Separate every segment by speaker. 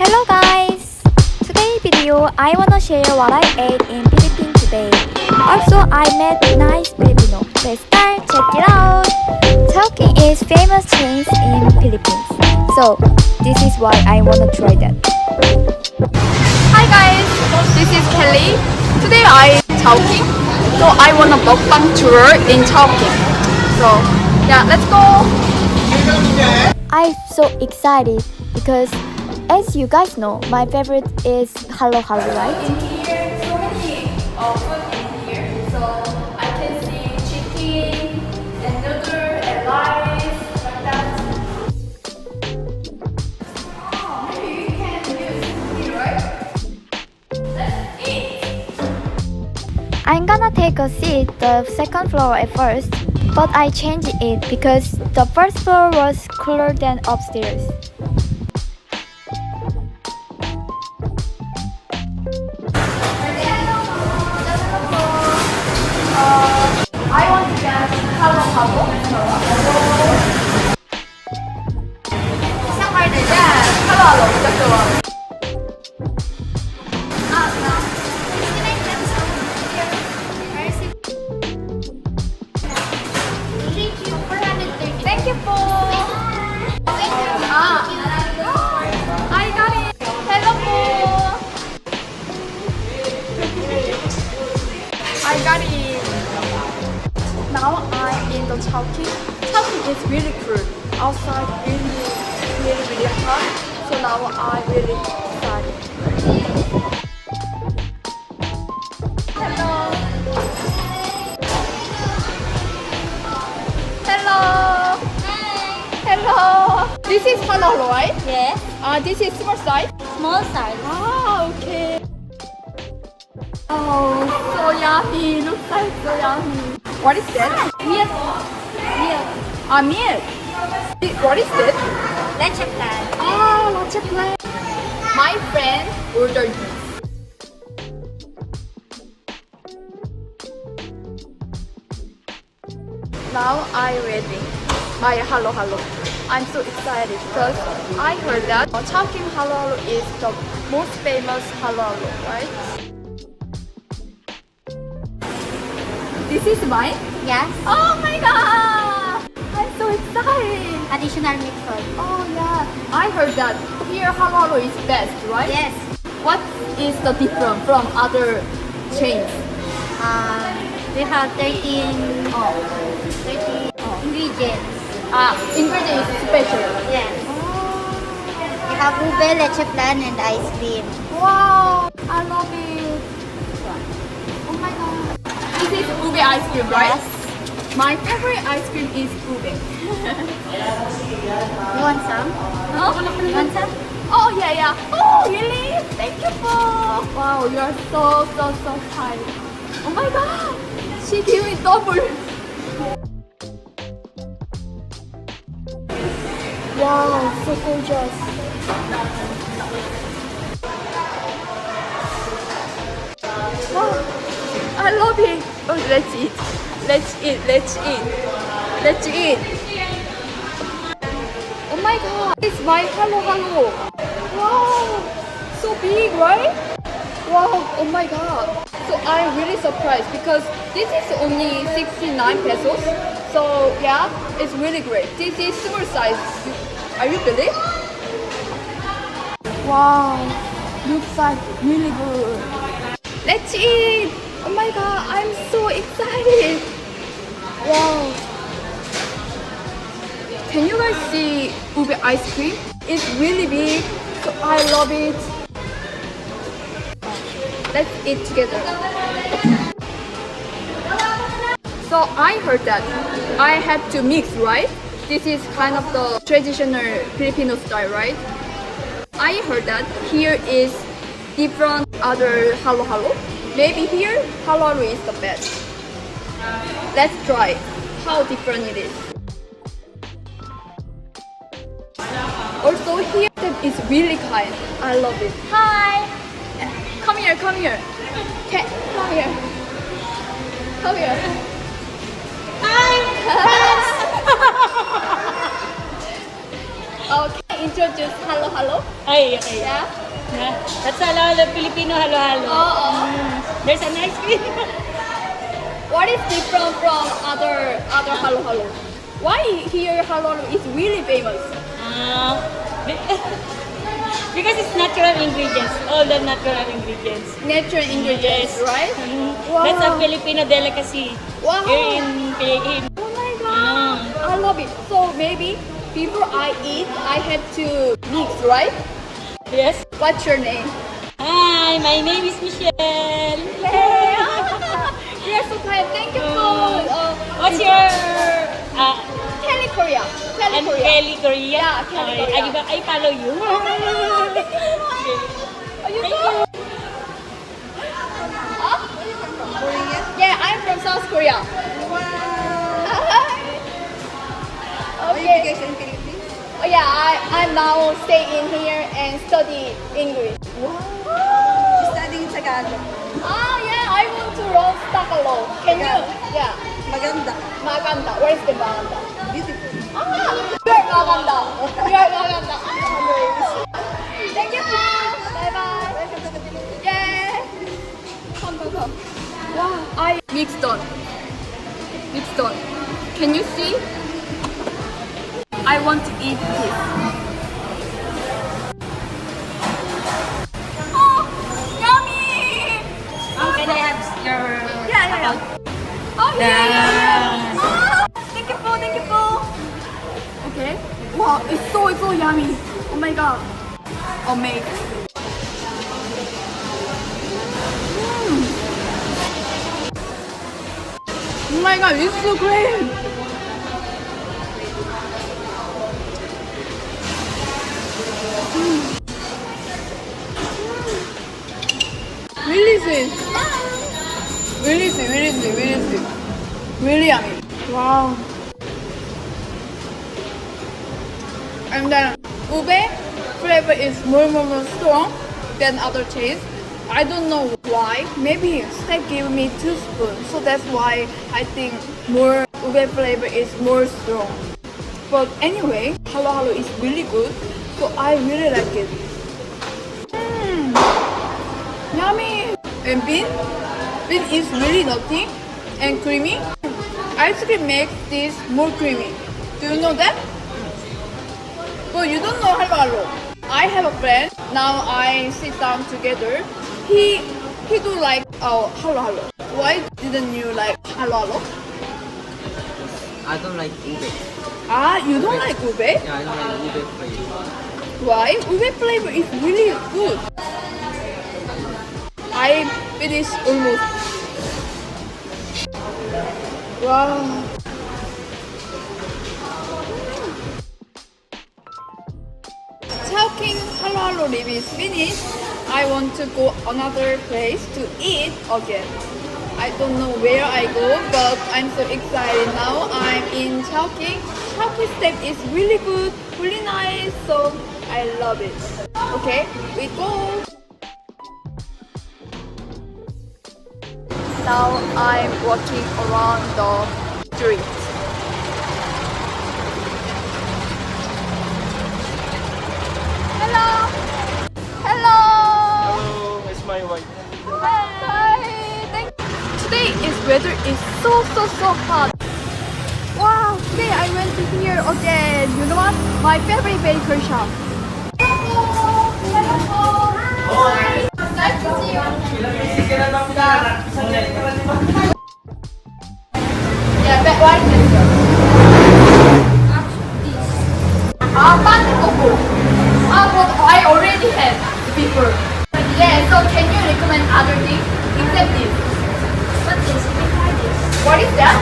Speaker 1: Hello guys! Today video I wanna share what I ate in Philippines today. Also I met nice Filipino. Let's start, check it out! Chowking is famous chains in Philippines. So this is why I wanna try that.
Speaker 2: Hi guys, this is Kelly. Today I chowking. So I want a mukbang tour in chowking. So yeah, let's go.
Speaker 1: I'm so excited because as you guys know, my favorite is halo halo, right?
Speaker 2: In here, so many food in here. So I can see chicken and noodle and rice like that. Oh, maybe you can use foodie, right? Let's eat.
Speaker 1: I'm gonna take a seat the second floor at first, but I changed it because the first floor was cooler than upstairs.
Speaker 2: I want to get halo halo. Yeah, halo halo. That's the one. Thank you po. I got it. Hello po. I got it. Now I'm in the chowking. Chowking is really cool. Outside really hot. So now I'm really excited. Hello. Hello. Hello. This is halal, right?
Speaker 3: Yes,
Speaker 2: This is small size.
Speaker 3: small size.
Speaker 2: Okay. Oh, so yummy. Looks like so yummy. What is that?
Speaker 3: Milk. Milk.
Speaker 2: Milk. What is that?
Speaker 3: Leche plan.
Speaker 2: Leche plan. My friend ordered this. Now I'm waiting. My halo halo. I'm so excited because I heard that chowking halo halo is the most famous halo halo, right? This is mine?
Speaker 3: Yes.
Speaker 2: Oh my god! I'm so excited!
Speaker 3: Additional milk food.
Speaker 2: Oh yeah, I heard that here halo halo is best, right?
Speaker 3: Yes.
Speaker 2: What is the difference from other chains?
Speaker 3: We have 13 ingredients.
Speaker 2: Ingredient is special.
Speaker 3: Yes. We have ube, leche plan, and ice cream.
Speaker 2: Wow, I love it. Oh my god. This is ube ice cream, right?
Speaker 3: Yes.
Speaker 2: My favorite ice cream is ube.
Speaker 3: You want some?
Speaker 2: Oh,
Speaker 3: You want some?
Speaker 2: oh yeah. Oh really? Thank you for. Wow, you are so kind. Oh my god. She gave me double. Wow, so gorgeous. Wow, I love it. Oh, let's eat. Oh my god, it's my halo halo. Wow, so big, right? Wow, oh my god. So I'm really surprised because this is only 69 pesos. So yeah, it's really great. This is small size. Are you believe? Wow, looks like really good. Let's eat. Oh my god, I'm so excited. Wow. Can you guys see ube ice cream? It's really big, so I love it. Let's eat together. So I heard that I had to mix, right? This is kind of the traditional Filipino style, right? I heard that here is different other halo halo. Maybe here halo halo is the best. Let's try how different it is. Also here is really kind. I love it. Hi. Come here. Come here. Come here. Hi. Okay. introduce halo halo?
Speaker 4: Ay, okay.
Speaker 2: Yeah.
Speaker 4: Yeah. That's halo-halo, Filipino halo-halo. There's an ice cream.
Speaker 2: What is different from other halo halo? Why here halo halo is really famous?
Speaker 4: Because it's natural ingredients, all the natural ingredients.
Speaker 2: Natural ingredients,
Speaker 4: Yes.
Speaker 2: right? Wow.
Speaker 4: That's a Filipino delicacy.
Speaker 2: Wow.
Speaker 4: Here in Philippine.
Speaker 2: Oh my god, I love it. So maybe before I eat, I have to mix, right?
Speaker 4: Yes.
Speaker 2: What's your name?
Speaker 4: Hi, my name is Michelle.
Speaker 2: Hey, you're so kind. Thank you for.
Speaker 4: What's your
Speaker 2: Kelly Korea. Kelly
Speaker 4: and
Speaker 2: Korea.
Speaker 4: Kelly Korea?
Speaker 2: Yeah, Kelly
Speaker 4: Okay,
Speaker 2: Korea.
Speaker 4: I follow you.
Speaker 2: Oh my god, thank you so much. Are you
Speaker 4: Thank
Speaker 2: so? Huh? Yeah, I'm from South Korea. Okay.
Speaker 3: in Philippines?
Speaker 2: Oh yeah, I'm now staying here and study English.
Speaker 3: Studying Tagalog.
Speaker 2: Ah yeah, I want to learn Tagalog. Can you? Yeah.
Speaker 3: Maganda.
Speaker 2: Maganda. Where is the maganda?
Speaker 3: Beautiful.
Speaker 2: Ah, you're maganda. You're maganda. Thank you. Bye bye. Yeah. Come. Wow, I mixed on. Can you see? I want to eat this. Oh, yummy!
Speaker 4: Can I have your...
Speaker 2: Yeah. Oh yeah. Oh, thank you po. Okay. Wow, it's so yummy. Oh my god. Amazing. Oh my god, it's so great. Really sweet. Really yummy. Wow. And then ube flavor is more strong than other cheese. I don't know why. Maybe Steph gave me 2 spoons, so that's why I think more ube flavor is more strong. But anyway, halo halo is really good, so I really like it. Yummy! And bean is really nutty and creamy. Ice cream makes this more creamy. Do you know that? But you don't know halo halo. I have a friend. Now I sit down together. He do like halo halo. Why didn't you like halo halo?
Speaker 5: I don't like ube.
Speaker 2: Ah, you don't like ube?
Speaker 5: Yeah, I don't like ube flavor.
Speaker 2: Why? Ube flavor is really good. I finished almost. Wow. Chowking halo halo review is finished. I want to go another place to eat again. I don't know where I go, but I'm so excited now. I'm in chowking. Chowking step is really good, really nice, so I love it. Okay, we go. Now I'm walking around the street. Hello! Hello!
Speaker 6: Hello, it's my wife.
Speaker 2: Hi! Today is weather is so hot. Wow! Today I went to here again. You know what? My favorite bakery shop. Hi! Nice to see you. Yeah, but what is this? Panty but I already had before. Yeah, so can you recommend other things except this? What is that?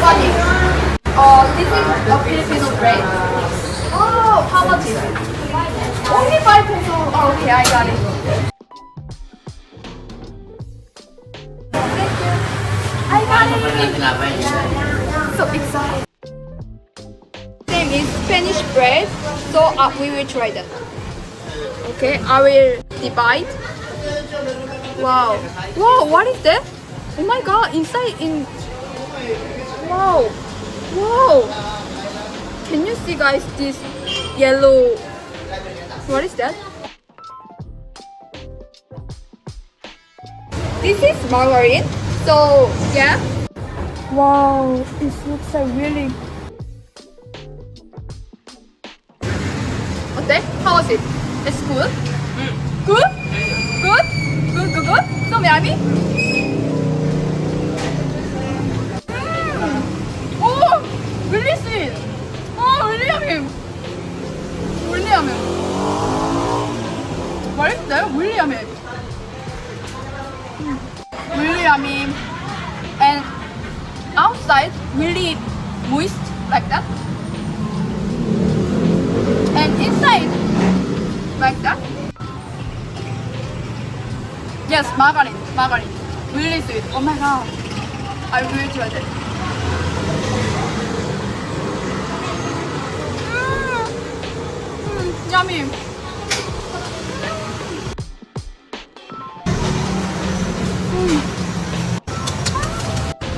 Speaker 2: What is? This is a Filipino bread. Oh, how much is it? Only 5 pesos. Oh, okay, I got it. Thank you. I got it. So excited. Name is Spanish bread, so we will try that. Okay, I will divide. Wow, what is that? Oh my god, inside wow. Can you see guys this yellow. What is that? This is margarine. So yeah. Wow, it looks like really. 어때? How was it? It's good. Good? Good? Good? Good? Good? So yummy? Oh, really sweet. Oh, really yummy. Really yummy. 맛있대? Really yummy. Really yummy. And outside really moist like that. And inside like that. Yes, margarine. Really sweet. Oh my god. I really tried it. Yummy.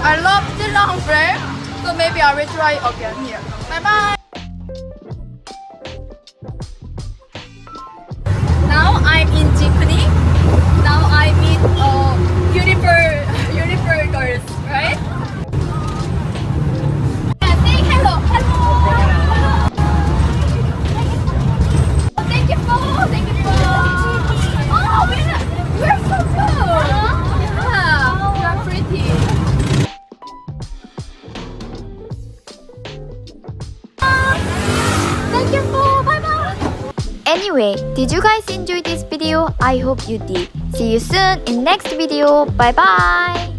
Speaker 2: I love Zilong bread, so maybe I will try again here. Bye bye. Now I'm in jeepney. Now I meet beautiful girls, right? Yeah, say hello. Thank you for. Oh, we're so good. Yeah, you are pretty. Thank you for. Bye bye.
Speaker 1: Anyway, did you guys enjoy this video? I hope you did. See you soon in next video. Bye bye.